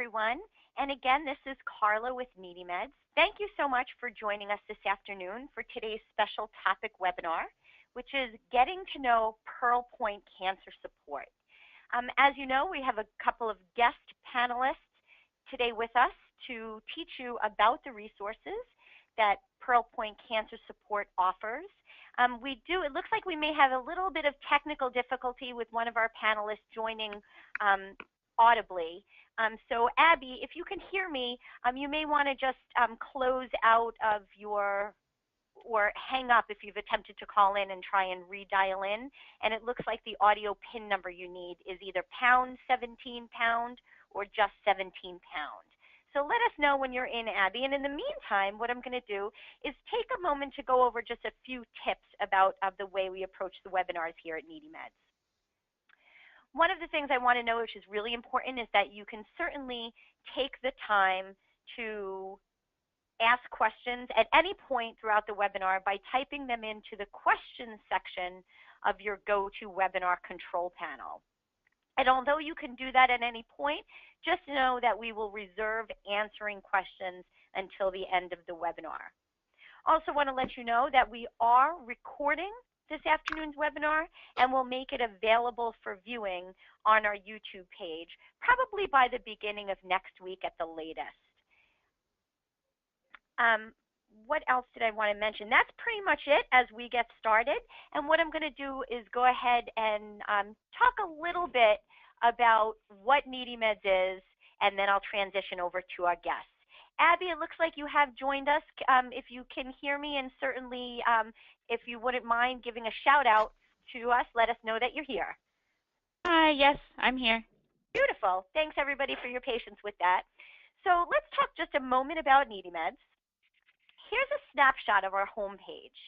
everyone. And again, this is Carla with NeedyMeds. Thank you so much for joining us this afternoon for today's special topic webinar, which is Getting to Know PearlPoint Cancer Support. As you know, we have a couple of guest panelists today with us to teach you about the resources that PearlPoint Cancer Support offers. It looks like we may have a little bit of technical difficulty with one of our panelists joining audibly. So Abby, if you can hear me, you may want to just close out of your, or hang up if you've attempted to call in and try and redial in. And it looks like the audio PIN number you need is either #17# or just 17#. So let us know when you're in, Abby. And in the meantime, what I'm going to do is take a moment to go over just a few tips about the way we approach the webinars here at NeedyMeds. One of the things I want to know, which is really important, is that you can certainly take the time to ask questions at any point throughout the webinar by typing them into the questions section of your GoToWebinar control panel. And although you can do that at any point, just know that we will reserve answering questions until the end of the webinar. Also want to let you know that we are recording this afternoon's webinar, and we'll make it available for viewing on our YouTube page, probably by the beginning of next week at the latest. What else did I want to mention? That's pretty much it as we get started. And what I'm going to do is go ahead and talk a little bit about what NeedyMeds is, and then I'll transition over to our guests. Abby, it looks like you have joined us. If you can hear me, and certainly if you wouldn't mind giving a shout out to us, let us know that you're here. Hi, yes, I'm here. Beautiful. Thanks everybody for your patience with that. So let's talk just a moment about NeedyMeds. Here's a snapshot of our homepage.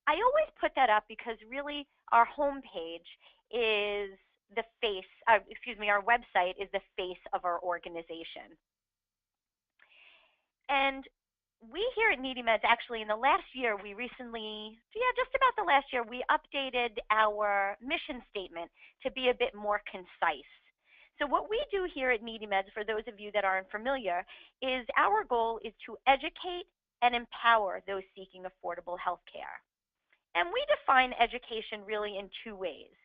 I always put that up because really our homepage is the face, our website is the face of our organization. And we here at NeedyMeds, actually in the last year, we recently, just about the last year, we updated our mission statement to be a bit more concise. So what we do here at NeedyMeds, for those of you that aren't familiar, is our goal is to educate and empower those seeking affordable health care. And we define education really in two ways.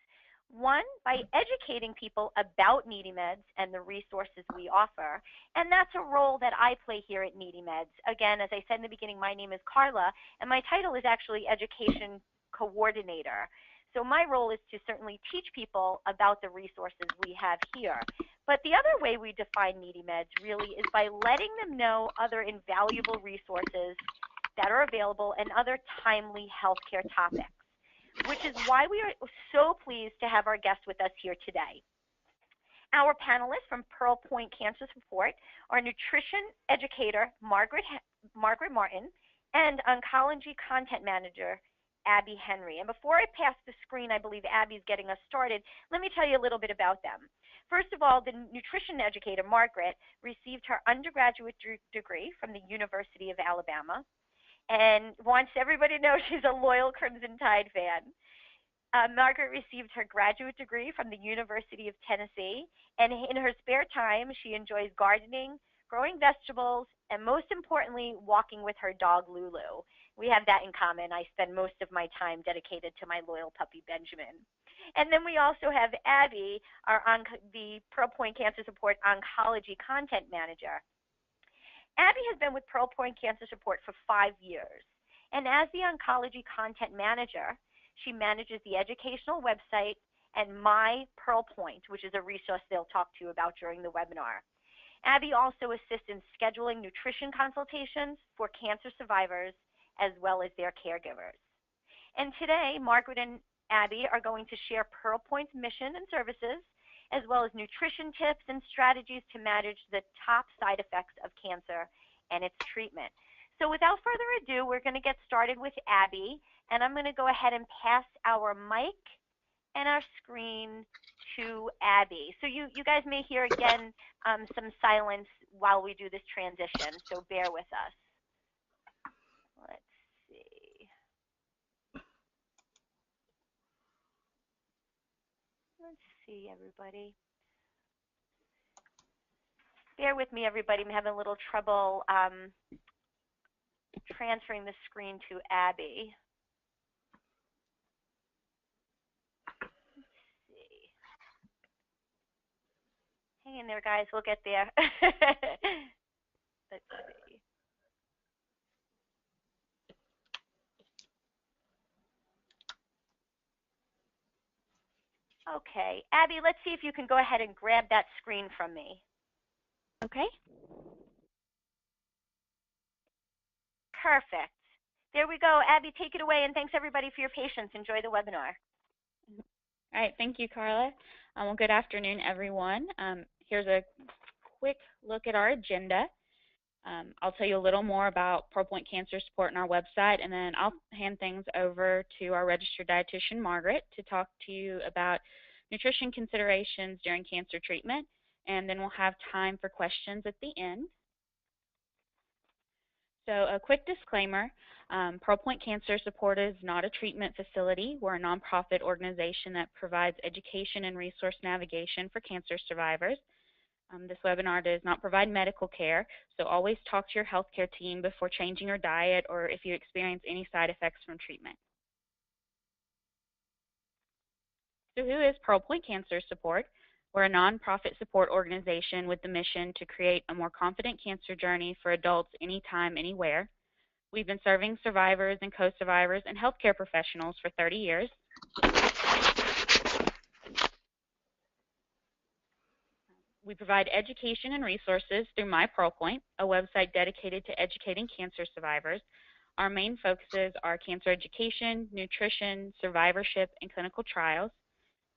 One, by educating people about NeedyMeds and the resources we offer, and that's a role that I play here at NeedyMeds. Again, as I said in the beginning, my name is Carla, and my title is actually Education Coordinator. So my role is to certainly teach people about the resources we have here. But the other way we define NeedyMeds really is by letting them know other invaluable resources that are available and other timely healthcare topics, which is why we are so pleased to have our guests with us here today. Our panelists from PearlPoint Cancer Support are nutrition educator Margaret Martin and oncology content manager Abby Henry. And before I pass the screen, I believe Abby's getting us started, let me tell you a little bit about them. First of all, the nutrition educator, Margaret, received her undergraduate degree from the University of Alabama and wants everybody to know she's a loyal Crimson Tide fan. Margaret received her graduate degree from the University of Tennessee, and in her spare time, she enjoys gardening, growing vegetables, and most importantly, walking with her dog, Lulu. We have that in common. I spend most of my time dedicated to my loyal puppy, Benjamin. And then we also have Abby, the PearlPoint Cancer Support Oncology Content Manager. Abby has been with PearlPoint Cancer Support for 5 years. And as the Oncology Content Manager, she manages the educational website and My PearlPoint, which is a resource they'll talk to you about during the webinar. Abby also assists in scheduling nutrition consultations for cancer survivors as well as their caregivers. And today, Margaret and Abby are going to share PearlPoint's mission and services, as well as nutrition tips and strategies to manage the top side effects of cancer and its treatment. So without further ado, we're going to get started with Abby, and I'm going to go ahead and pass our mic and our screen to Abby. So you guys may hear again some silence while we do this transition, so bear with us. Let's see. Let's see, everybody. Bear with me, everybody. I'm having a little trouble transferring the screen to Abby. Let's see. Hang in there, guys. We'll get there. Let's see. Okay, Abby, let's see if you can go ahead and grab that screen from me. Okay. Perfect. There we go. Abby, take it away, and thanks everybody for your patience. Enjoy the webinar. All right, thank you, Carla. Well, good afternoon, everyone. Here's a quick look at our agenda. I'll tell you a little more about PearlPoint Cancer Support on our website, and then I'll hand things over to our registered dietitian, Margaret, to talk to you about nutrition considerations during cancer treatment, and then we'll have time for questions at the end. So a quick disclaimer, PearlPoint Cancer Support is not a treatment facility. We're a nonprofit organization that provides education and resource navigation for cancer survivors. This webinar does not provide medical care, so always talk to your healthcare team before changing your diet or if you experience any side effects from treatment. So who is PearlPoint Cancer Support? We're a nonprofit support organization with the mission to create a more confident cancer journey for adults anytime, anywhere. We've been serving survivors and co-survivors and healthcare professionals for 30 years. We provide education and resources through MyPearlPoint, a website dedicated to educating cancer survivors. Our main focuses are cancer education, nutrition, survivorship, and clinical trials.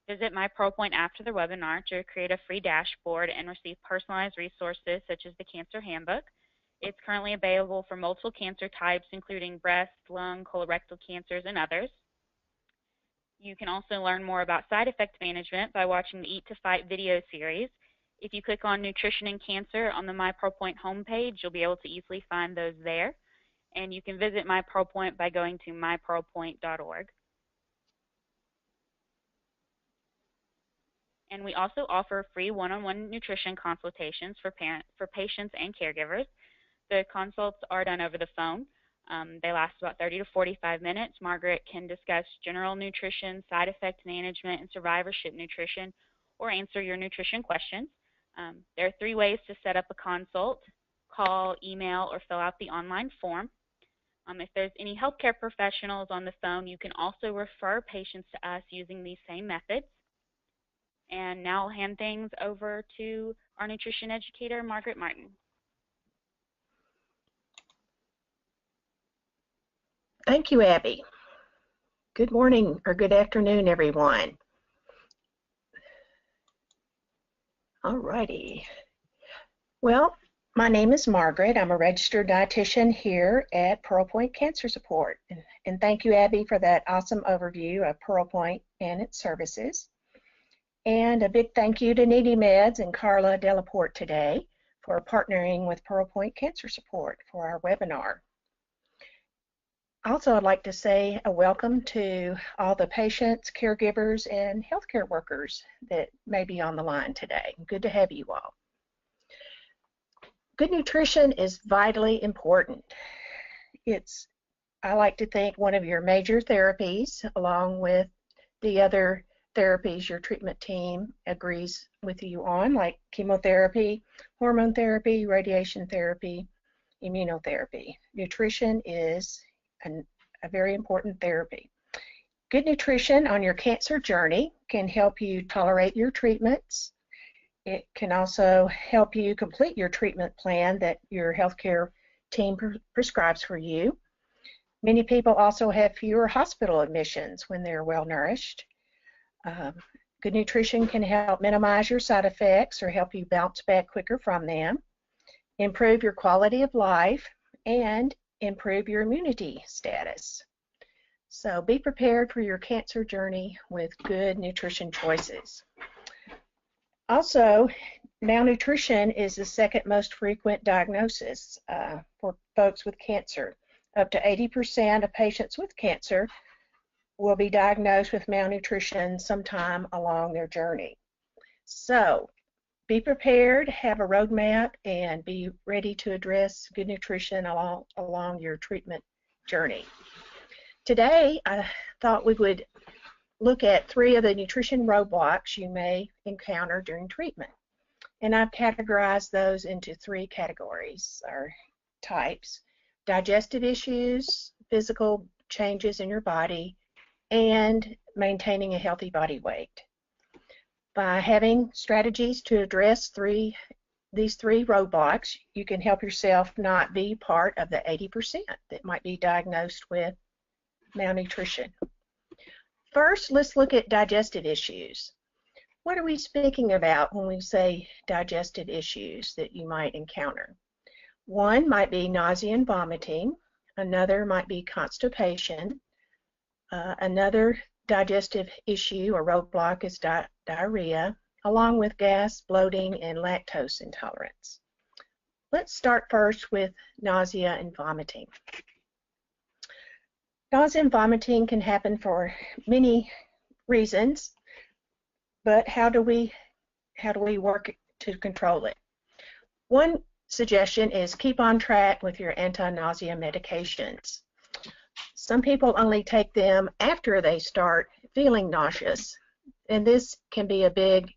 Visit MyPearlPoint after the webinar to create a free dashboard and receive personalized resources such as the Cancer Handbook. It's currently available for multiple cancer types, including breast, lung, colorectal cancers, and others. You can also learn more about side effect management by watching the Eat to Fight video series. If you click on Nutrition and Cancer on the MyPearlPoint homepage, you'll be able to easily find those there. And you can visit MyPearlPoint by going to mypearlpoint.org. And we also offer free one-on-one nutrition consultations for patients and caregivers. The consults are done over the phone. They last about 30 to 45 minutes. Margaret can discuss general nutrition, side effect management, and survivorship nutrition, or answer your nutrition questions. There are 3 ways to set up a consult: call, email, or fill out the online form. If there's any healthcare professionals on the phone, you can also refer patients to us using these same methods. And now I'll hand things over to our nutrition educator, Margaret Martin. Thank you, Abby. Good morning or good afternoon, everyone. All righty. Well, my name is Margaret. I'm a registered dietitian here at PearlPoint Cancer Support. And thank you, Abby, for that awesome overview of PearlPoint and its services. And a big thank you to NeedyMeds and Carla Delaporte today for partnering with PearlPoint Cancer Support for our webinar. Also, I'd like to say a welcome to all the patients, caregivers, and healthcare workers that may be on the line today. Good to have you all. Good nutrition is vitally important. It's, I like to think, one of your major therapies, along with the other therapies your treatment team agrees with you on, like chemotherapy, hormone therapy, radiation therapy, immunotherapy. Nutrition is a very important therapy. Good nutrition on your cancer journey can help you tolerate your treatments. It can also help you complete your treatment plan that your healthcare team prescribes for you. Many people also have fewer hospital admissions when they're well nourished. Good nutrition can help minimize your side effects or help you bounce back quicker from them, improve your quality of life, and improve your immunity status. So be prepared for your cancer journey with good nutrition choices. Also, malnutrition is the second most frequent diagnosis for folks with cancer. Up to 80% of patients with cancer will be diagnosed with malnutrition sometime along their journey. So Be prepared, have a roadmap, and be ready to address good nutrition along your treatment journey. Today, I thought we would look at 3 of the nutrition roadblocks you may encounter during treatment. And I've categorized those into 3 categories or types: digestive issues, physical changes in your body, and maintaining a healthy body weight. By having strategies to address these 3 roadblocks, you can help yourself not be part of the 80% that might be diagnosed with malnutrition. First, let's look at digestive issues. What are we speaking about when we say digestive issues that you might encounter? One might be nausea and vomiting. Another might be constipation. Another digestive issue or roadblock is diarrhea, along with gas, bloating, and lactose intolerance. Let's start first with nausea and vomiting. Nausea and vomiting can happen for many reasons, but how do we work to control it? One suggestion is keep on track with your anti-nausea medications. Some people only take them after they start feeling nauseous, and this can be a big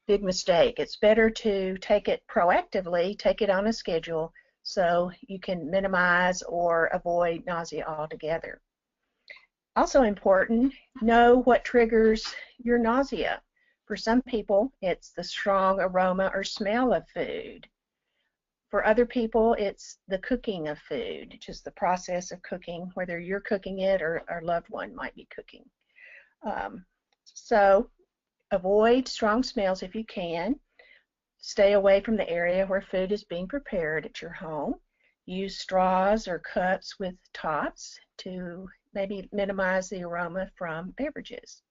mistake. It's better to take it proactively, take it on a schedule, so you can minimize or avoid nausea altogether. Also important, know what triggers your nausea. For some people, it's the strong aroma or smell of food. For other people, it's the cooking of food, just the process of cooking, whether you're cooking it or a loved one might be cooking. So avoid strong smells if you can. Stay away from the area where food is being prepared at your home. Use straws or cups with tops to maybe minimize the aroma from beverages.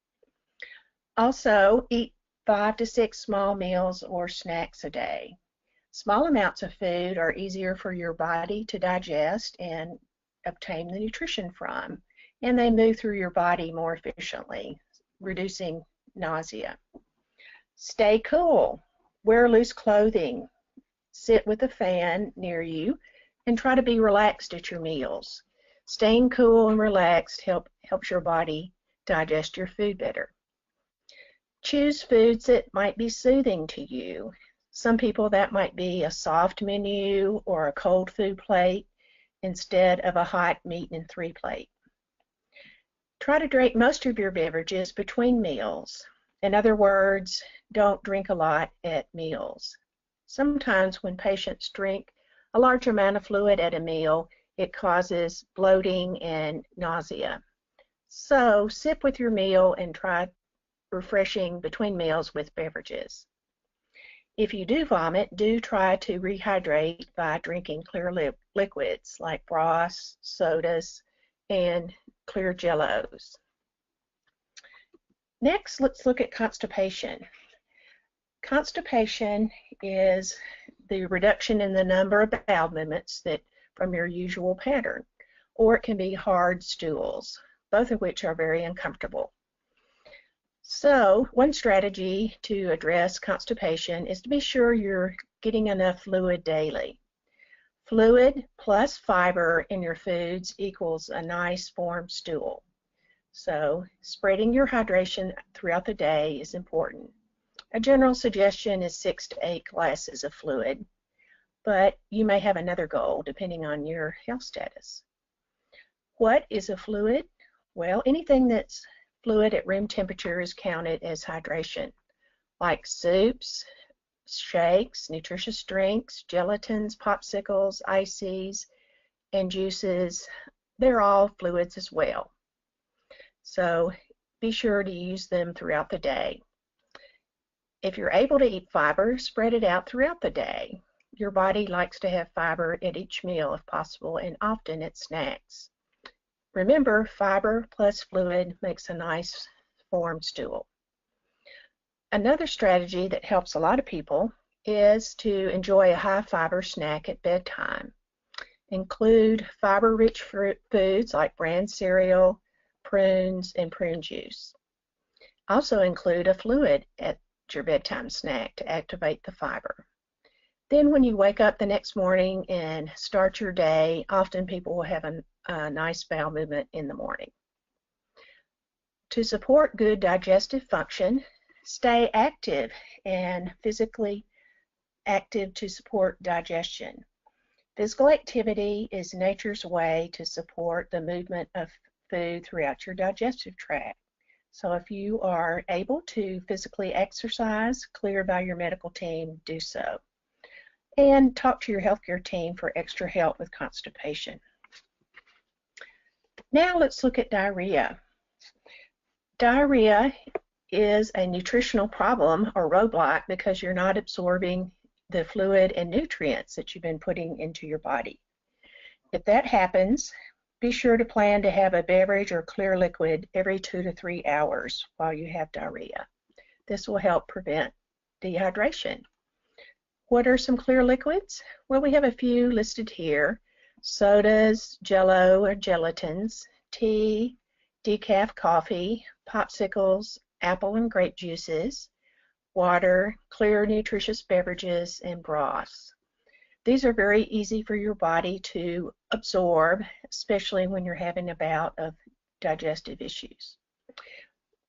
Also, eat 5 to 6 small meals or snacks a day. Small amounts of food are easier for your body to digest and obtain the nutrition from, and they move through your body more efficiently, reducing nausea. Stay cool. Wear loose clothing. Sit with a fan near you and try to be relaxed at your meals. Staying cool and relaxed helps your body digest your food better. Choose foods that might be soothing to you. Some people that might be a soft menu or a cold food plate instead of a hot meat and 3 plate. Try to drink most of your beverages between meals. In other words, don't drink a lot at meals. Sometimes when patients drink a large amount of fluid at a meal, it causes bloating and nausea. So sip with your meal and try refreshing between meals with beverages. If you do vomit, do try to rehydrate by drinking clear liquids like broths, sodas, and clear jellos. Next, let's look at constipation. Constipation is the reduction in the number of bowel movements from your usual pattern, or it can be hard stools, both of which are very uncomfortable. So, one strategy to address constipation is to be sure you're getting enough fluid daily. Fluid plus fiber in your foods equals a nice formed stool. So, spreading your hydration throughout the day is important. A general suggestion is 6 to 8 glasses of fluid, but you may have another goal depending on your health status. What is a fluid? Well, anything that's fluid at room temperature is counted as hydration, like soups, shakes, nutritious drinks, gelatins, popsicles, ices, and juices. They're all fluids as well. So be sure to use them throughout the day. If you're able to eat fiber, spread it out throughout the day. Your body likes to have fiber at each meal if possible, and often at snacks. Remember, fiber plus fluid makes a nice formed stool. Another strategy that helps a lot of people is to enjoy a high fiber snack at bedtime. Include fiber-rich foods like bran cereal, prunes, and prune juice. Also include a fluid at your bedtime snack to activate the fiber. Then when you wake up the next morning and start your day, often people will have a nice bowel movement in the morning. To support good digestive function, stay active and physically active to support digestion. Physical activity is nature's way to support the movement of food throughout your digestive tract. So if you are able to physically exercise, cleared by your medical team, do so. And talk to your healthcare team for extra help with constipation. Now let's look at diarrhea. Diarrhea is a nutritional problem or roadblock because you're not absorbing the fluid and nutrients that you've been putting into your body. If that happens, be sure to plan to have a beverage or clear liquid every 2 to 3 hours while you have diarrhea. This will help prevent dehydration. What are some clear liquids? Well, we have a few listed here. Sodas, Jell-O or gelatins, tea, decaf coffee, popsicles, apple and grape juices, water, clear nutritious beverages, and broths. These are very easy for your body to absorb, especially when you're having a bout of digestive issues.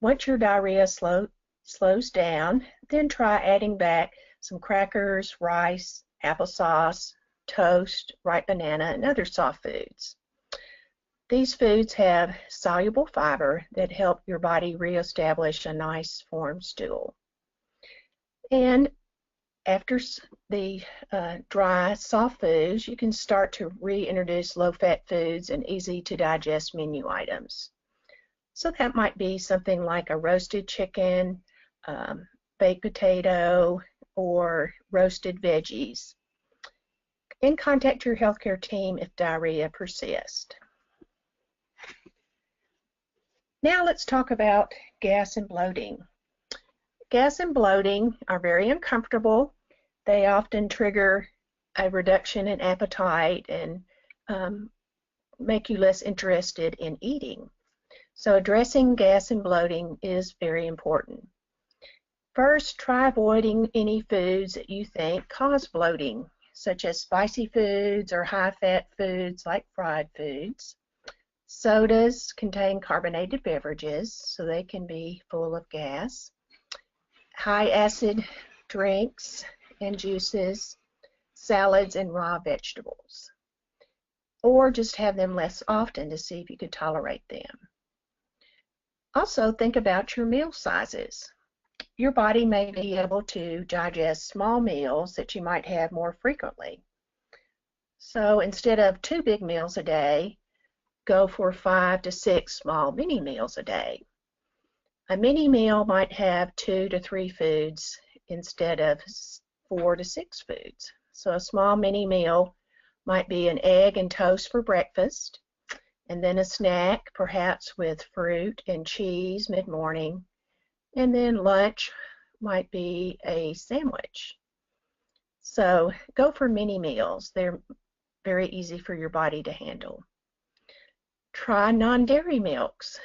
Once your diarrhea slows down, then try adding back some crackers, rice, applesauce, toast, ripe banana, and other soft foods. These foods have soluble fiber that help your body reestablish a nice formed stool. And after the dry, soft foods, you can start to reintroduce low-fat foods and easy-to-digest menu items. So that might be something like a roasted chicken, baked potato, or roasted veggies. And contact your healthcare team if diarrhea persists. Now let's talk about gas and bloating. Gas and bloating are very uncomfortable. They often trigger a reduction in appetite and make you less interested in eating. So addressing gas and bloating is very important. First, try avoiding any foods that you think cause bloating, such as spicy foods or high-fat foods like fried foods. Sodas contain carbonated beverages, so they can be full of gas. High-acid drinks and juices, salads, and raw vegetables. Or just have them less often to see if you could tolerate them. Also, think about your meal sizes. Your body may be able to digest small meals that you might have more frequently. So instead of 2 big meals a day, go for 5 to 6 small mini meals a day. A mini meal might have 2 to 3 foods instead of 4 to 6 foods. So a small mini meal might be an egg and toast for breakfast, and then a snack, perhaps with fruit and cheese mid-morning, and then lunch might be a sandwich. So go for mini meals. They're very easy for your body to handle. Try non-dairy milks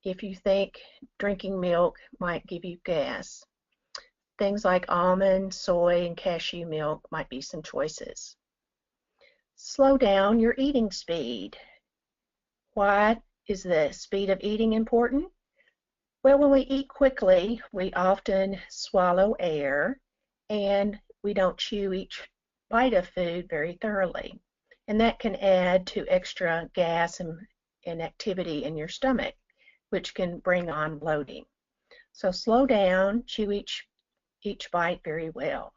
if you think drinking milk might give you gas. Things like almond, soy, and cashew milk might be some choices. Slow down your eating speed. Why is the speed of eating important? Well, when we eat quickly, we often swallow air and we don't chew each bite of food very thoroughly. And that can add to extra gas and activity in your stomach, which can bring on bloating. So slow down, chew each bite very well.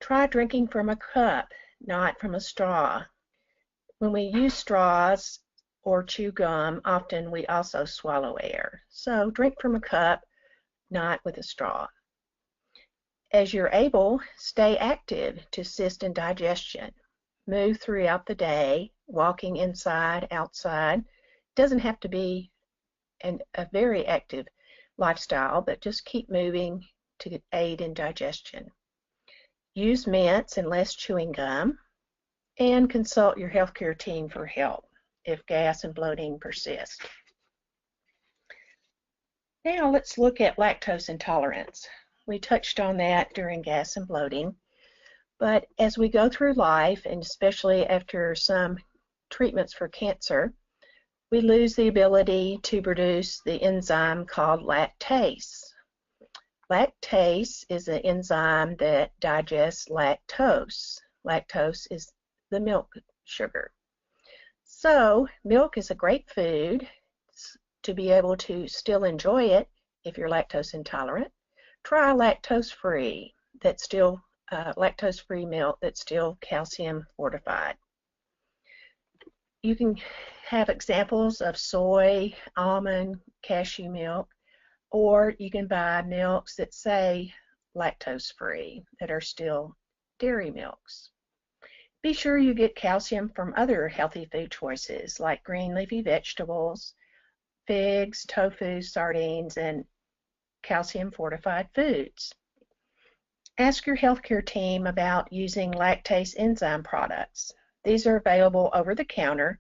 Try drinking from a cup, not from a straw. When we use straws or chew gum, often we also swallow air. So drink from a cup, not with a straw. As you're able, stay active to assist in digestion. Move throughout the day, walking inside, outside. It doesn't have to be a very active lifestyle, but just keep moving to aid in digestion. Use mints and less chewing gum, and consult your healthcare team for help if gas and bloating persist. Now let's look at lactose intolerance. We touched on that during gas and bloating. But as we go through life, and especially after some treatments for cancer, we lose the ability to produce the enzyme called lactase. Lactase is an enzyme that digests lactose. Lactose is the milk sugar. So milk is a great food to be able to still enjoy it if you're lactose intolerant. Try lactose-free lactose-free milk that's still calcium fortified. You can have examples of soy, almond, cashew milk, or you can buy milks that say lactose-free that are still dairy milks. Be sure you get calcium from other healthy food choices like green leafy vegetables, figs, tofu, sardines, and calcium fortified foods. Ask your healthcare team about using lactase enzyme products. These are available over the counter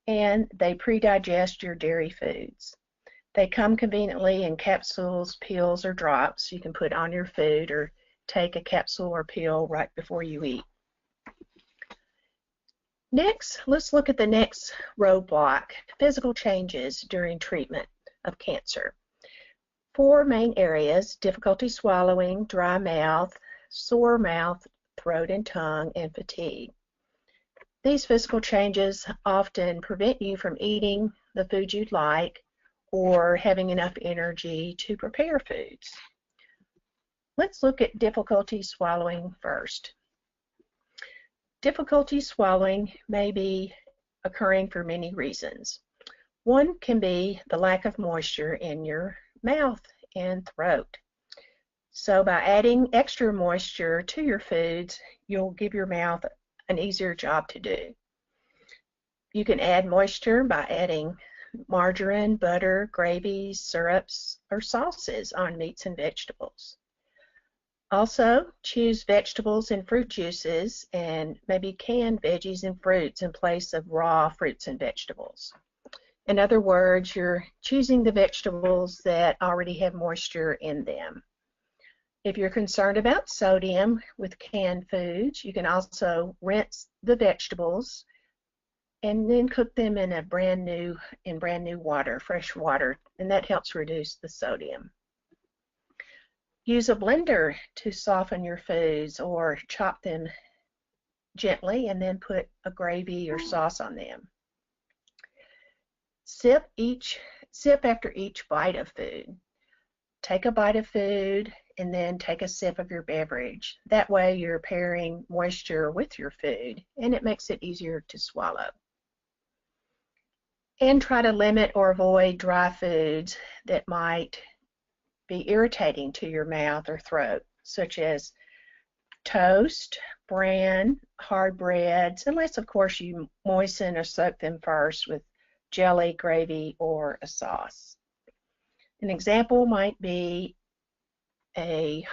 and they pre-digest your dairy foods. They come conveniently in capsules, pills, or drops you can put on your food or take a capsule or pill right before you eat. Next, let's look at the next roadblock, physical changes during treatment of cancer. 4 main areas: difficulty swallowing, dry mouth, sore mouth, throat and tongue, and fatigue. These physical changes often prevent you from eating the food you'd like or having enough energy to prepare foods. Let's look at difficulty swallowing first. Difficulty swallowing may be occurring for many reasons. One can be the lack of moisture in your mouth and throat. So by adding extra moisture to your foods, you'll give your mouth an easier job to do. You can add moisture by adding margarine, butter, gravies, syrups, or sauces on meats and vegetables. Also, choose vegetables and fruit juices and maybe canned veggies and fruits in place of raw fruits and vegetables. In other words, you're choosing the vegetables that already have moisture in them. If you're concerned about sodium with canned foods, you can also rinse the vegetables and then cook them in brand new water, fresh water, and that helps reduce the sodium. Use a blender to soften your foods or chop them gently and then put a gravy or sauce on them. Sip after each bite of food. Take a bite of food and then take a sip of your beverage. That way you're pairing moisture with your food and it makes it easier to swallow. And try to limit or avoid dry foods that might be irritating to your mouth or throat, such as toast, bran, hard breads, unless of course you moisten or soak them first with jelly, gravy, or a sauce. An example might be a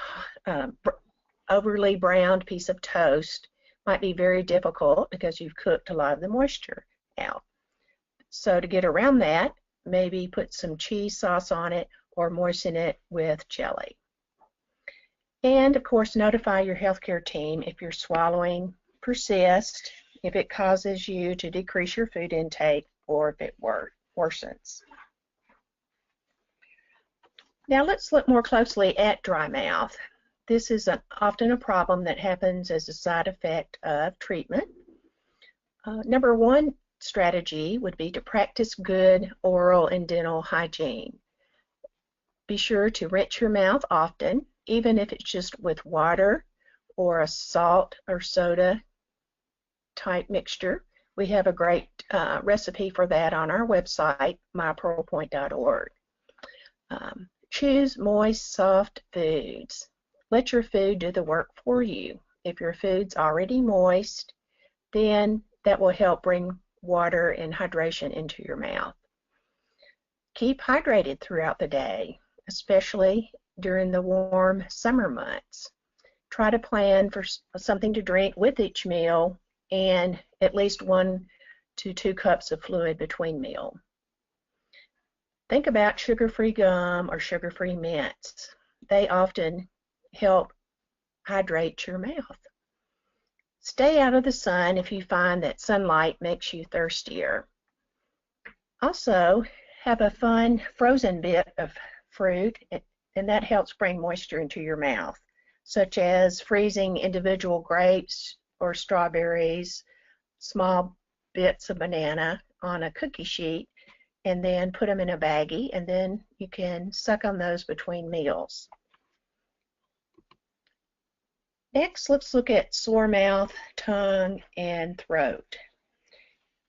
overly browned piece of toast. Might be very difficult because you've cooked a lot of the moisture out. So to get around that, maybe put some cheese sauce on it or moisten it with jelly. And of course, notify your healthcare team if your swallowing persists, if it causes you to decrease your food intake, or if it worsens. Now let's look more closely at dry mouth. This is often a problem that happens as a side effect of treatment. Number one strategy would be to practice good oral and dental hygiene. Be sure to rinse your mouth often, even if it's just with water or a salt or soda type mixture. We have a great recipe for that on our website, mypearlpoint.org. Choose moist, soft foods. Let your food do the work for you. If your food's already moist, then that will help bring water and hydration into your mouth. Keep hydrated throughout the day, especially during the warm summer months. Try to plan for something to drink with each meal and at least 1 to 2 cups of fluid between meals. Think about sugar-free gum or sugar-free mints. They often help hydrate your mouth. Stay out of the sun if you find that sunlight makes you thirstier. Also, have a fun frozen bit of fruit, and that helps bring moisture into your mouth, such as freezing individual grapes or strawberries, small bits of banana on a cookie sheet, and then put them in a baggie, and then you can suck on those between meals. Next, let's look at sore mouth, tongue, and throat.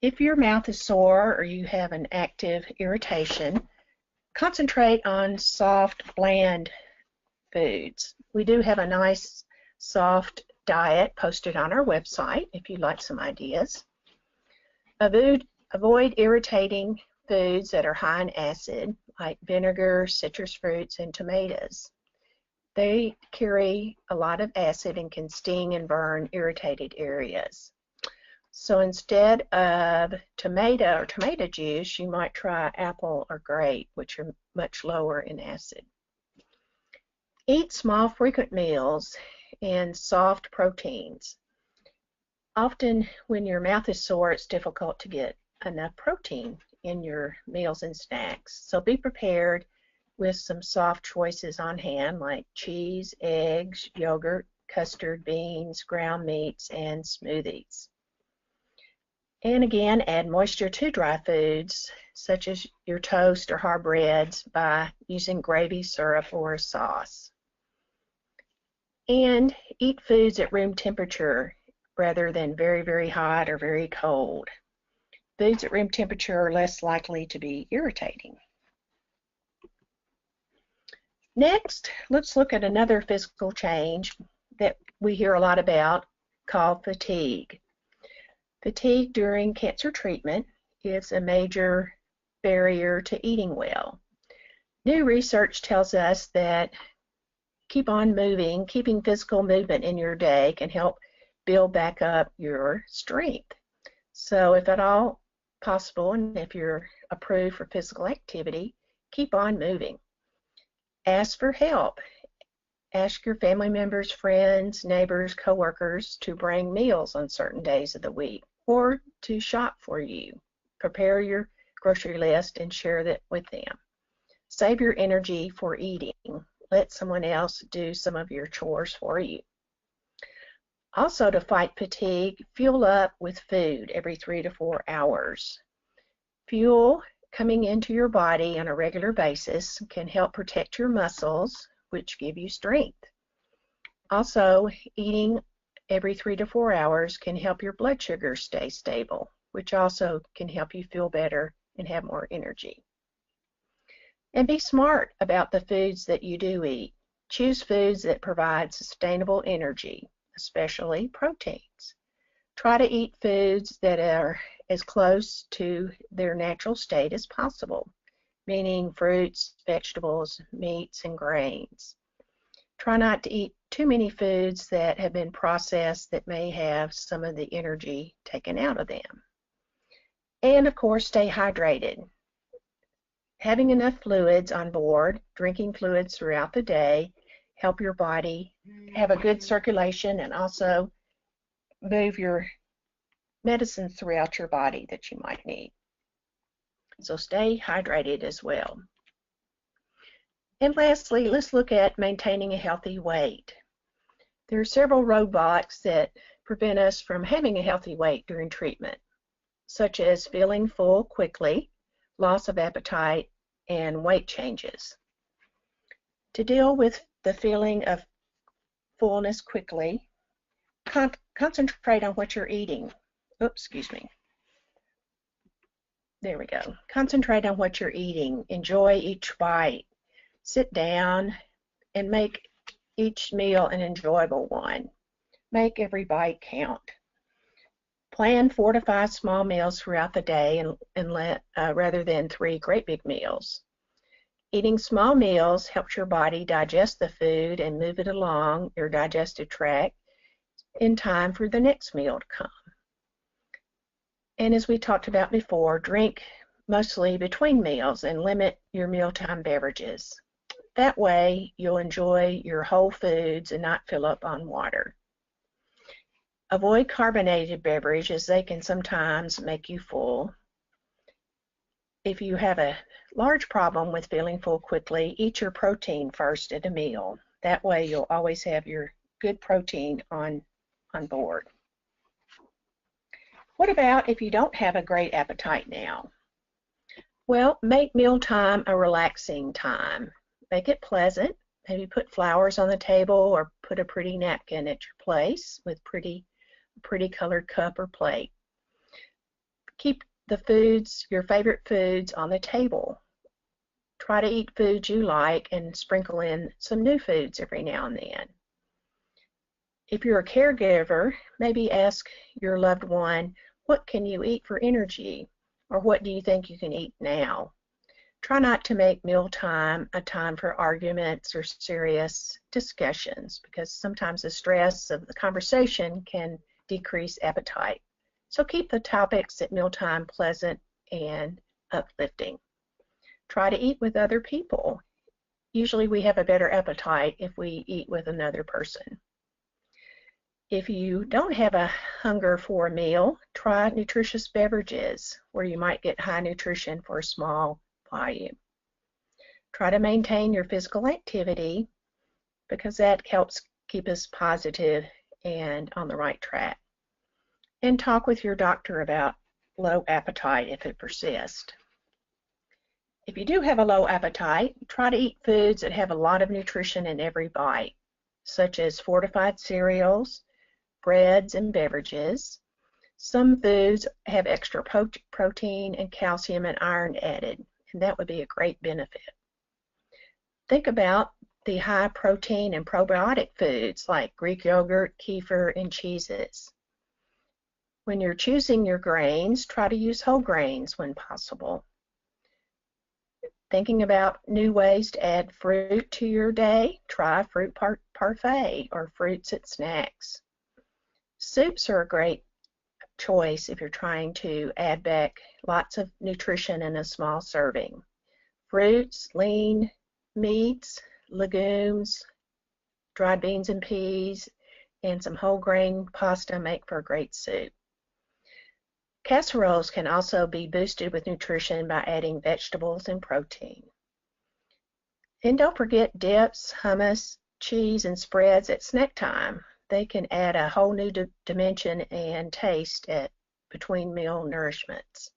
If your mouth is sore or you have an active irritation, concentrate on soft, bland foods. We do have a nice, soft diet posted on our website if you'd like some ideas. Avoid irritating foods that are high in acid, like vinegar, citrus fruits, and tomatoes. They carry a lot of acid and can sting and burn irritated areas. So instead of tomato or tomato juice, you might try apple or grape, which are much lower in acid. Eat small, frequent meals and soft proteins. Often when your mouth is sore, it's difficult to get enough protein in your meals and snacks. So be prepared with some soft choices on hand, like cheese, eggs, yogurt, custard, beans, ground meats, and smoothies. And again, add moisture to dry foods, such as your toast or hard breads, by using gravy, syrup, or a sauce. And eat foods at room temperature rather than very, very hot or very cold. Foods at room temperature are less likely to be irritating. Next, let's look at another physical change that we hear a lot about, called fatigue. Fatigue during cancer treatment is a major barrier to eating well. New research tells us that keep on moving, keeping physical movement in your day can help build back up your strength. So if at all possible, and if you're approved for physical activity, keep on moving. Ask for help. Ask your family members, friends, neighbors, coworkers to bring meals on certain days of the week or to shop for you. Prepare your grocery list and share that with them. Save your energy for eating. Let someone else do some of your chores for you. Also, to fight fatigue, fuel up with food every 3 to 4 hours. Fuel coming into your body on a regular basis can help protect your muscles, which give you strength. Also, eating every 3 to 4 hours can help your blood sugar stay stable, which also can help you feel better and have more energy. And be smart about the foods that you do eat. Choose foods that provide sustainable energy, especially proteins. Try to eat foods that are as close to their natural state as possible, meaning fruits, vegetables, meats, and grains. Try not to eat too many foods that have been processed that may have some of the energy taken out of them. And of course, stay hydrated. Having enough fluids on board, drinking fluids throughout the day, help your body have a good circulation and also move your medicines throughout your body that you might need. So stay hydrated as well. And lastly, let's look at maintaining a healthy weight. There are several roadblocks that prevent us from having a healthy weight during treatment, such as feeling full quickly, loss of appetite, and weight changes. To deal with the feeling of fullness quickly, concentrate on what you're eating. Oops, excuse me. There we go. Concentrate on what you're eating. Enjoy each bite. Sit down and make each meal an enjoyable one. Make every bite count. Plan 4 to 5 small meals throughout the day rather than 3 great big meals. Eating small meals helps your body digest the food and move it along your digestive tract in time for the next meal to come. And as we talked about before, drink mostly between meals and limit your mealtime beverages. That way, you'll enjoy your whole foods and not fill up on water. Avoid carbonated beverages. They can sometimes make you full. If you have a large problem with feeling full quickly, eat your protein first at a meal. That way, you'll always have your good protein on board. What about if you don't have a great appetite now? Well, make mealtime a relaxing time. Make it pleasant. Maybe put flowers on the table or put a pretty napkin at your place with pretty colored cup or plate. Keep the foods, your favorite foods, on the table. Try to eat foods you like and sprinkle in some new foods every now and then. If you're a caregiver, maybe ask your loved one, what can you eat for energy? Or what do you think you can eat now? Try not to make mealtime a time for arguments or serious discussions, because sometimes the stress of the conversation can decrease appetite. So keep the topics at mealtime pleasant and uplifting. Try to eat with other people. Usually we have a better appetite if we eat with another person. If you don't have a hunger for a meal, try nutritious beverages where you might get high nutrition for a small volume. Try to maintain your physical activity because that helps keep us positive and on the right track. And talk with your doctor about low appetite if it persists. If you do have a low appetite, try to eat foods that have a lot of nutrition in every bite, such as fortified cereals, breads, and beverages. Some foods have extra protein and calcium and iron added, and that would be a great benefit. Think about the high protein and probiotic foods like Greek yogurt, kefir, and cheeses. When you're choosing your grains, try to use whole grains when possible. Thinking about new ways to add fruit to your day, try fruit parfait or fruits at snacks. Soups are a great choice if you're trying to add back lots of nutrition in a small serving. Fruits, lean meats, legumes, dried beans and peas, and some whole grain pasta make for a great soup. Casseroles can also be boosted with nutrition by adding vegetables and protein. And don't forget dips, hummus, cheese, and spreads at snack time. They can add a whole new dimension and taste at between meal nourishments.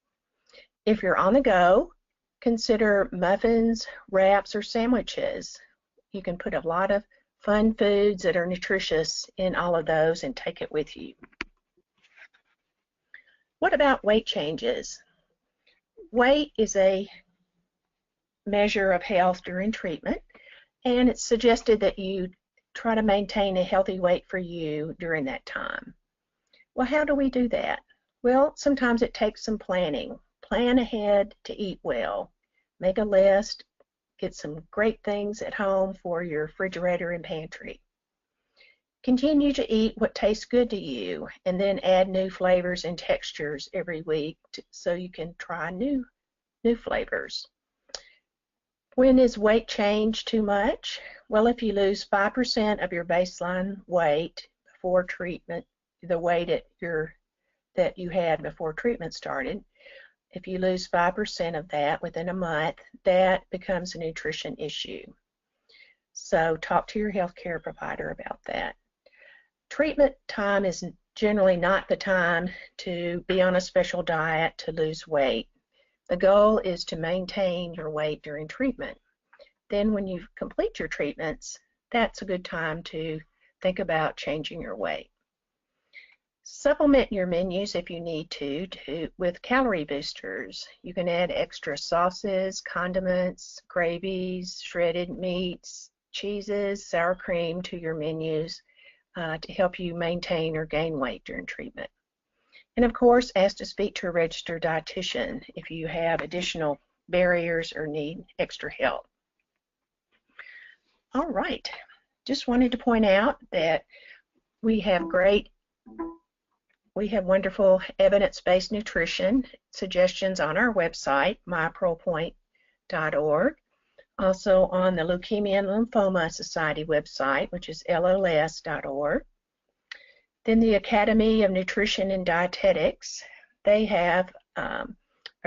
If you're on the go, consider muffins, wraps, or sandwiches. You can put a lot of fun foods that are nutritious in all of those and take it with you. What about weight changes? Weight is a measure of health during treatment, and it's suggested that you try to maintain a healthy weight for you during that time. Well, how do we do that? Well, sometimes it takes some planning. Plan ahead to eat well. Make a list. Get some great things at home for your refrigerator and pantry. Continue to eat what tastes good to you, and then add new flavors and textures every week so you can try new flavors. When is weight change too much? Well, if you lose 5% of your baseline weight before treatment, the weight that you had before treatment started, if you lose 5% of that within a month, that becomes a nutrition issue. So talk to your healthcare provider about that. Treatment time is generally not the time to be on a special diet to lose weight. The goal is to maintain your weight during treatment. Then when you complete your treatments, that's a good time to think about changing your weight. Supplement your menus if you need to with calorie boosters. You can add extra sauces, condiments, gravies, shredded meats, cheeses, sour cream to your menus to help you maintain or gain weight during treatment. And of course, ask to speak to a registered dietitian if you have additional barriers or need extra help. All right, just wanted to point out that we have wonderful evidence-based nutrition suggestions on our website, mypearlpoint.org. Also on the Leukemia and Lymphoma Society website, which is LLS.org. Then the Academy of Nutrition and Dietetics, they have a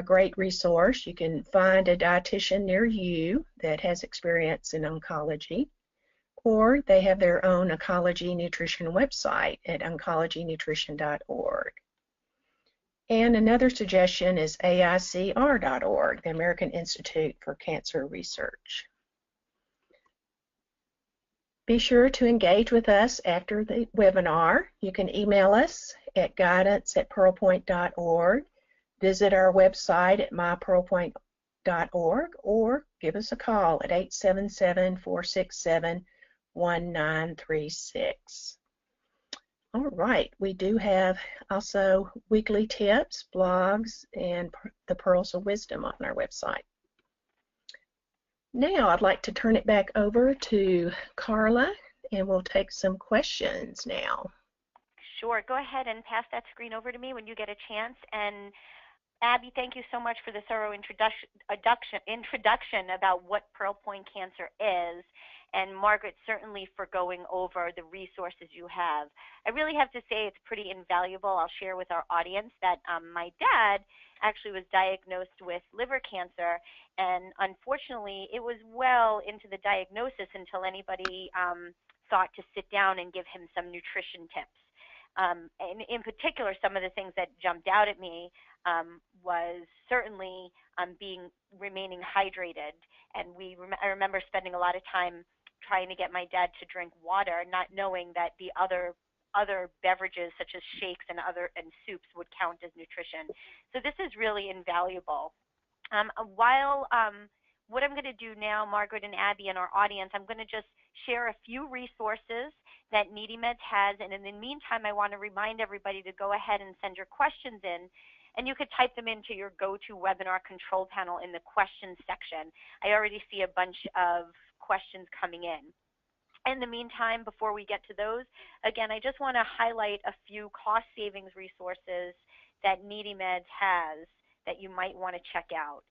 great resource. You can find a dietitian near you that has experience in oncology, or they have their own oncology nutrition website at oncologynutrition.org. And another suggestion is AICR.org, the American Institute for Cancer Research. Be sure to engage with us after the webinar. You can email us at guidance@pearlpoint.org, visit our website at mypearlpoint.org, or give us a call at 877-467-1936. All right, we do have also weekly tips, blogs, and the Pearls of Wisdom on our website. Now I'd like to turn it back over to Carla, and we'll take some questions now. Sure, go ahead and pass that screen over to me when you get a chance. And Abby, thank you so much for the thorough introduction about what PearlPoint Cancer is, and Margaret, certainly for going over the resources you have. I really have to say it's pretty invaluable. I'll share with our audience that my dad actually was diagnosed with liver cancer, and unfortunately it was well into the diagnosis until anybody thought to sit down and give him some nutrition tips. And in particular, some of the things that jumped out at me was certainly remaining hydrated. And I remember spending a lot of time trying to get my dad to drink water, not knowing that the other beverages such as shakes and soups would count as nutrition. So this is really invaluable. What I'm going to do now, Margaret and Abby and our audience, I'm going to just share a few resources that NeedyMeds has, and in the meantime, I want to remind everybody to go ahead and send your questions in, and you could type them into your GoToWebinar control panel in the questions section. I already see a bunch of questions coming in. In the meantime, before we get to those, again, I just want to highlight a few cost savings resources that NeedyMeds has that you might want to check out.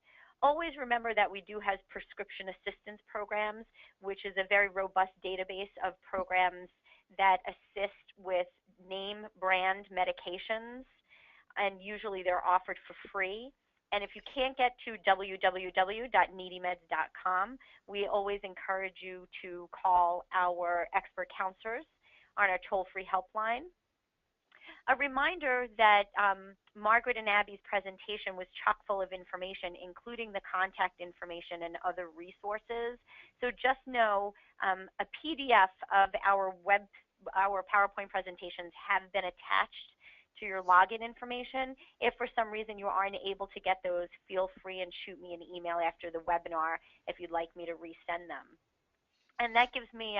Always remember that we do have prescription assistance programs, which is a very robust database of programs that assist with name brand medications, and usually they're offered for free. And if you can't get to www.needymeds.com, we always encourage you to call our expert counselors on our toll-free helpline. A reminder that Margaret and Abby's presentation was chock full of information, including the contact information and other resources. So just know a PDF of our PowerPoint presentations have been attached to your login information. If for some reason you aren't able to get those, feel free and shoot me an email after the webinar if you'd like me to resend them. And that gives me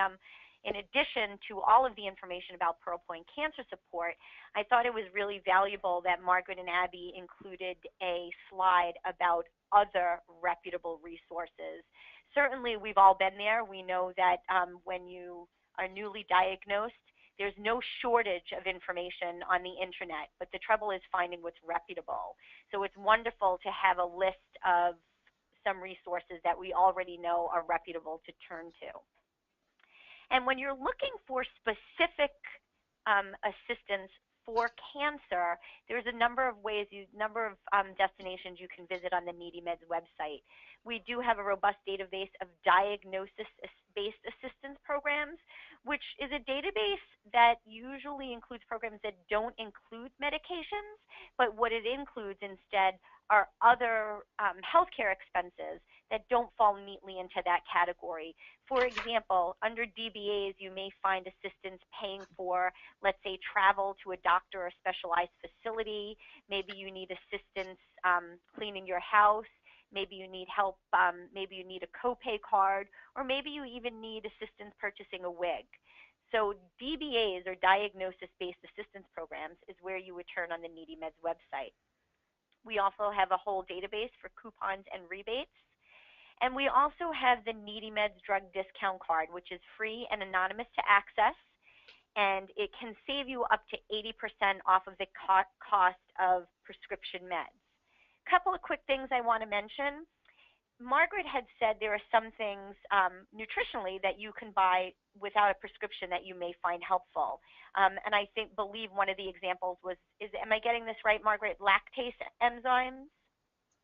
in addition to all of the information about PearlPoint Cancer Support, I thought it was really valuable that Margaret and Abby included a slide about other reputable resources. Certainly, we've all been there. We know that when you are newly diagnosed, there's no shortage of information on the internet, but the trouble is finding what's reputable. So it's wonderful to have a list of some resources that we already know are reputable to turn to. And when you're looking for specific assistance for cancer, there's a number of ways, destinations you can visit on the NeedyMeds website. We do have a robust database of diagnosis-based assistance programs, which is a database that usually includes programs that don't include medications, but what it includes instead are other healthcare expenses that don't fall neatly into that category. For example, under DBAs, you may find assistance paying for, let's say, travel to a doctor or specialized facility. Maybe you need assistance cleaning your house. Maybe you need help, maybe you need a copay card, or maybe you even need assistance purchasing a wig. So DBAs, or diagnosis-based assistance programs, is where you would turn on the NeedyMeds website. We also have a whole database for coupons and rebates. And we also have the NeedyMeds drug discount card, which is free and anonymous to access, and it can save you up to 80% off of the cost of prescription meds. A couple of quick things I want to mention. Margaret had said there are some things nutritionally that you can buy without a prescription that you may find helpful. And I believe one of the examples was, am I getting this right, Margaret? Lactase enzymes?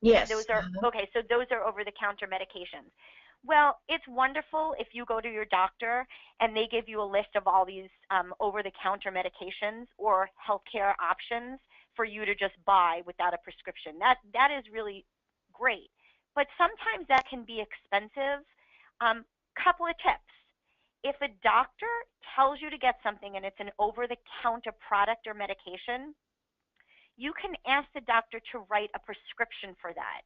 Yes. Those are, okay, so those are over-the-counter medications. Well, it's wonderful if you go to your doctor and they give you a list of all these over-the-counter medications or healthcare options for you to just buy without a prescription. That is really great. But sometimes that can be expensive. Couple of tips. If a doctor tells you to get something and it's an over-the-counter product or medication, you can ask the doctor to write a prescription for that.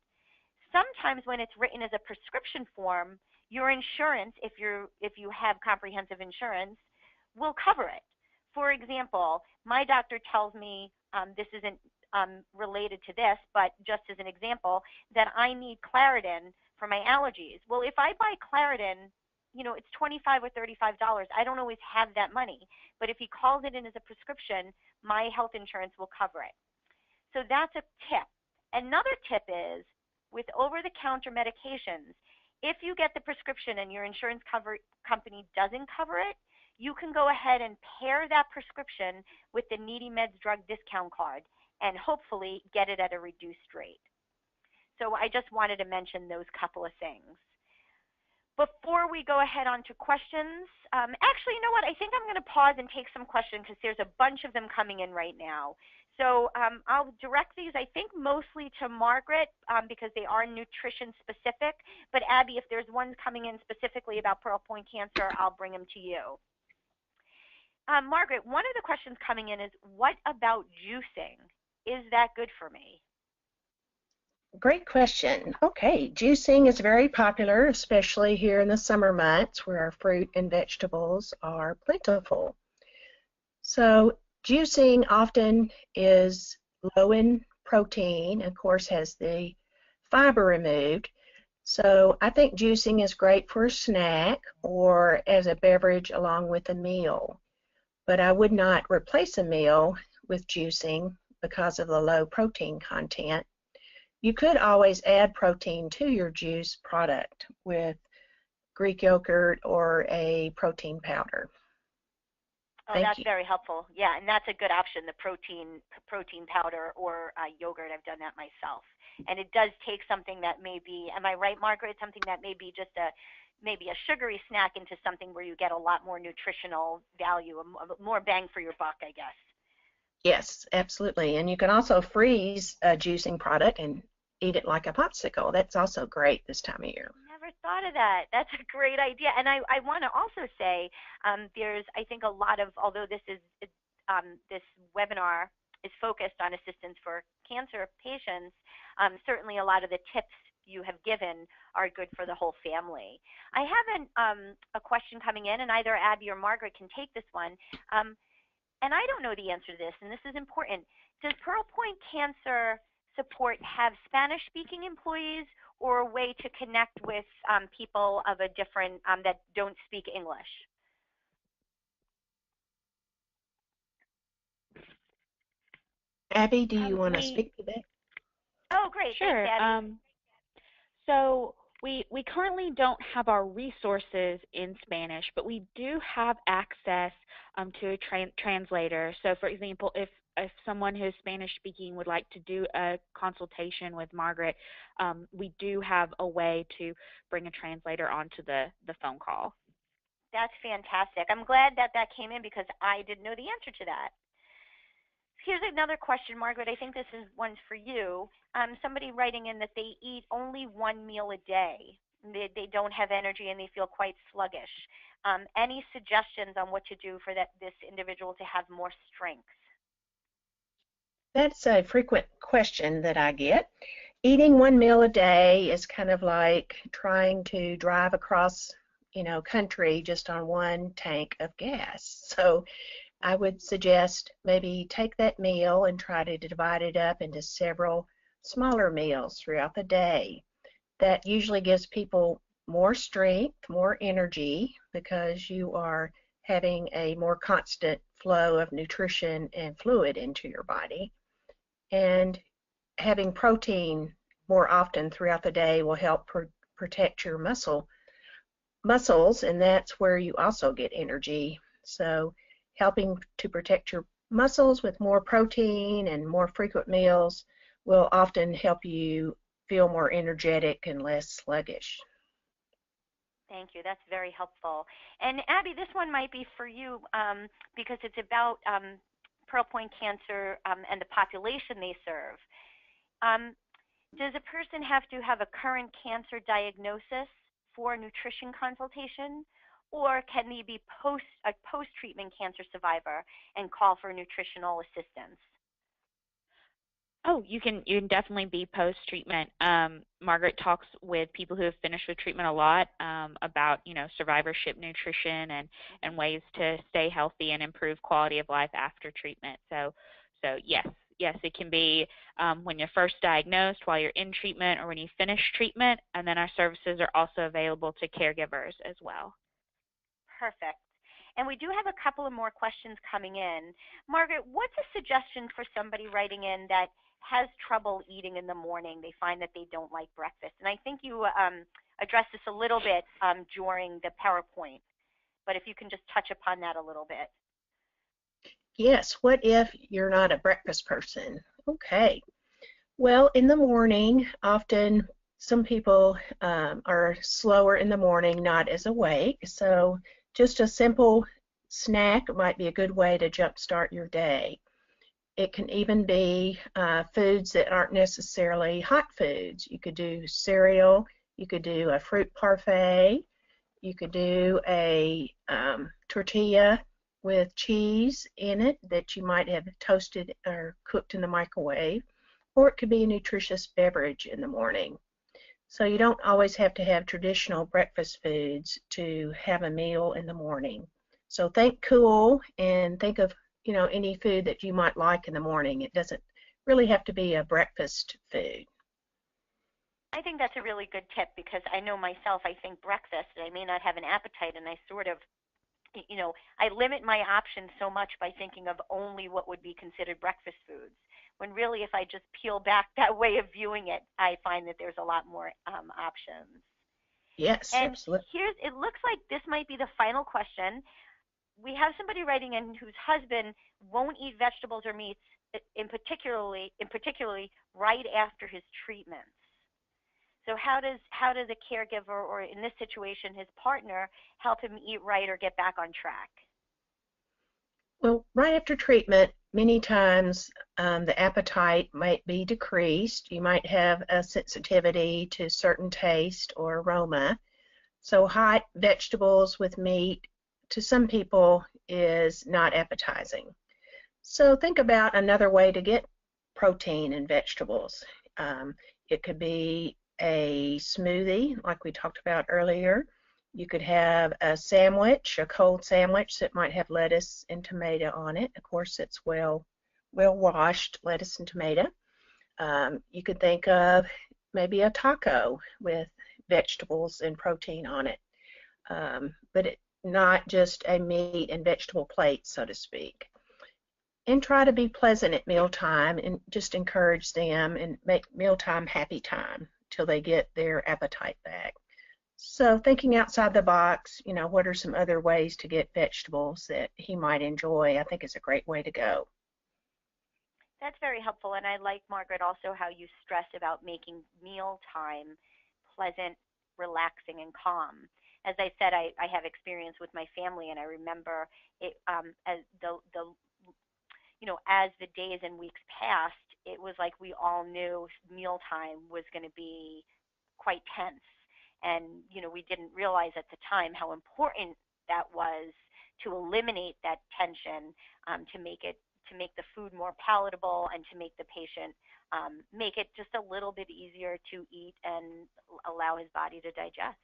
Sometimes when it's written as a prescription form, your insurance, if you have comprehensive insurance, will cover it. For example, my doctor tells me, this isn't related to this, but just as an example, that I need Claritin for my allergies. Well, if I buy Claritin, it's $25 or $35. I don't always have that money. But if he calls it in as a prescription, my health insurance will cover it. So that's a tip. Another tip is, with over-the-counter medications, if you get the prescription and your insurance company doesn't cover it, you can go ahead and pair that prescription with the NeedyMeds drug discount card and hopefully get it at a reduced rate. So I just wanted to mention those couple of things. Before we go ahead on to questions, actually, you know what? I think I'm going to pause and take some questions because there's a bunch of them coming in right now. So I'll direct these, I think, mostly to Margaret because they are nutrition specific. But Abby, if there's ones coming in specifically about PearlPoint Cancer, I'll bring them to you. Margaret, one of the questions coming in is, what about juicing? Is that good for me? Great question. Okay, juicing is very popular, especially here in the summer months where our fruit and vegetables are plentiful. So juicing often is low in protein, of course has the fiber removed. So I think juicing is great for a snack or as a beverage along with a meal. But I would not replace a meal with juicing because of the low protein content. You could always add protein to your juice product with Greek yogurt or a protein powder. Oh, that's very helpful. Yeah, and that's a good option, the protein powder or yogurt. I've done that myself. And it does take something that may be, am I right, Margaret, something that may be just maybe a sugary snack into something where you get a lot more nutritional value, more bang for your buck, I guess. Yes, absolutely. And you can also freeze a juicing product and eat it like a popsicle. That's also great this time of year. Never thought of that. That's a great idea. And I want to also say there's, I think, a lot of, although this webinar is focused on assistance for cancer patients, certainly a lot of the tips you have given are good for the whole family. I have a question coming in, and either Abby or Margaret can take this one. And I don't know the answer to this, and this is important. Does PearlPoint Cancer Support have Spanish-speaking employees or a way to connect with people of a different, that don't speak English? Abby, do you want to speak to that? Oh, great. Sure. Thanks, Abby. So we currently don't have our resources in Spanish, but we do have access to a translator. So, for example, if someone who's Spanish speaking would like to do a consultation with Margaret, we do have a way to bring a translator onto the phone call. That's fantastic. I'm glad that came in because I didn't know the answer to that. Here's another question, Margaret. I think this is one for you. Somebody writing in that they eat only one meal a day. They don't have energy and they feel quite sluggish. Any suggestions on what to do for this individual to have more strength? That's a frequent question that I get. Eating one meal a day is kind of like trying to drive across, country just on one tank of gas. So I would suggest maybe take that meal and try to divide it up into several smaller meals throughout the day. That usually gives people more strength, more energy, because you are having a more constant flow of nutrition and fluid into your body. And having protein more often throughout the day will help protect your muscles, and that's where you also get energy. So helping to protect your muscles with more protein and more frequent meals will often help you feel more energetic and less sluggish. Thank you. That's very helpful. And Abby, this one might be for you because it's about PearlPoint Cancer and the population they serve. Does a person have to have a current cancer diagnosis for a nutrition consultation, or can they be a post-treatment cancer survivor and call for nutritional assistance? Oh, you can definitely be post-treatment. Margaret talks with people who have finished with treatment a lot about survivorship nutrition and ways to stay healthy and improve quality of life after treatment. So yes, it can be when you're first diagnosed, while you're in treatment, or when you finish treatment, and then our services are also available to caregivers as well. Perfect. And we do have a couple of more questions coming in. Margaret, what's a suggestion for somebody writing in that has trouble eating in the morning? They find that they don't like breakfast. And I think you addressed this a little bit during the PowerPoint, but if you can just touch upon that a little bit. Yes, what if you're not a breakfast person? Okay. Well, in the morning, often some people are slower in the morning, not as awake. So just a simple snack might be a good way to jumpstart your day. It can even be foods that aren't necessarily hot foods. You could do cereal, you could do a fruit parfait, you could do a tortilla with cheese in it that you might have toasted or cooked in the microwave, or it could be a nutritious beverage in the morning. So you don't always have to have traditional breakfast foods to have a meal in the morning. So think cool and think of any food that you might like in the morning. It doesn't really have to be a breakfast food. I think that's a really good tip because I know myself, I think breakfast, and I may not have an appetite, and I sort of, I limit my options so much by thinking of only what would be considered breakfast foods. When really, if I just peel back that way of viewing it, I find that there's a lot more options. Yes, And absolutely. it looks like this might be the final question. We have somebody writing in whose husband won't eat vegetables or meats, in particularly right after his treatments. So how does a caregiver, or in this situation his partner, help him eat right or get back on track? Well, right after treatment, many times the appetite might be decreased. You might have a sensitivity to certain taste or aroma. So hot vegetables with meat to some people is not appetizing. So think about another way to get protein in vegetables. It could be a smoothie, like we talked about earlier. You could have a sandwich, a cold sandwich that might have lettuce and tomato on it. Of course, it's well washed lettuce and tomato. You could think of maybe a taco with vegetables and protein on it, but not just a meat and vegetable plate, so to speak. And try to be pleasant at mealtime and just encourage them and make mealtime happy time till they get their appetite back. So thinking outside the box, what are some other ways to get vegetables that he might enjoy, I think is a great way to go. That's very helpful, and I like, Margaret, also how you stress about making mealtime pleasant, relaxing, and calm. As I said, I have experience with my family, and I remember it as as the days and weeks passed, it was like we all knew mealtime was going to be quite tense, and we didn't realize at the time how important that was to eliminate that tension, to make the food more palatable and to make the patient make it just a little bit easier to eat and allow his body to digest.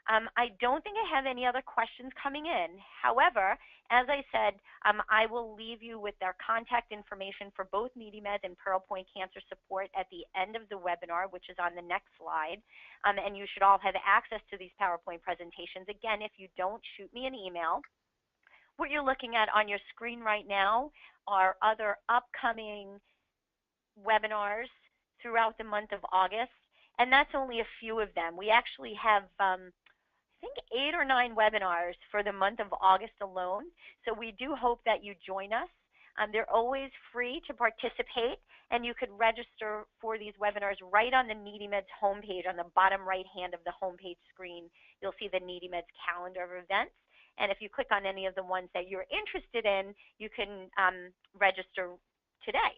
I don't think I have any other questions coming in. However, as I said, I will leave you with their contact information for both NeedyMeds and PearlPoint Cancer Support at the end of the webinar, which is on the next slide. And you should all have access to these PowerPoint presentations. Again, if you don't, shoot me an email. What you're looking at on your screen right now are other upcoming webinars throughout the month of August. And that's only a few of them. We actually have, I think, 8 or 9 webinars for the month of August alone. So we do hope that you join us. They're always free to participate, and you could register for these webinars right on the NeedyMeds homepage. On the bottom right hand of the homepage screen, you'll see the NeedyMeds calendar of events. And if you click on any of the ones that you're interested in, you can register today.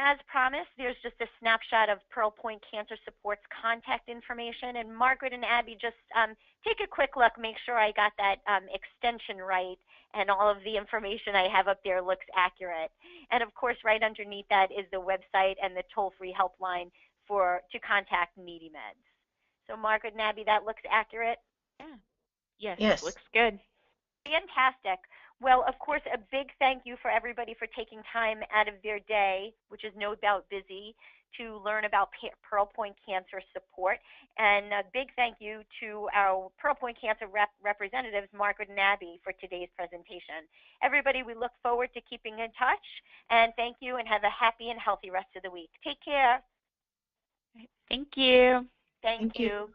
As promised, there's just a snapshot of PearlPoint Cancer Support's contact information. And Margaret and Abby, just take a quick look, make sure I got that extension right, and all of the information I have up there looks accurate. And of course, right underneath that is the website and the toll-free helpline to contact NeedyMeds. So Margaret and Abby, that looks accurate? Yeah. Yes. Looks good. Fantastic. Well, of course, a big thank you for everybody for taking time out of their day, which is no doubt busy, to learn about PearlPoint Cancer Support. And a big thank you to our PearlPoint Cancer representatives, Margaret and Abby, for today's presentation. Everybody, we look forward to keeping in touch. And thank you, and have a happy and healthy rest of the week. Take care. Thank you. Thank you.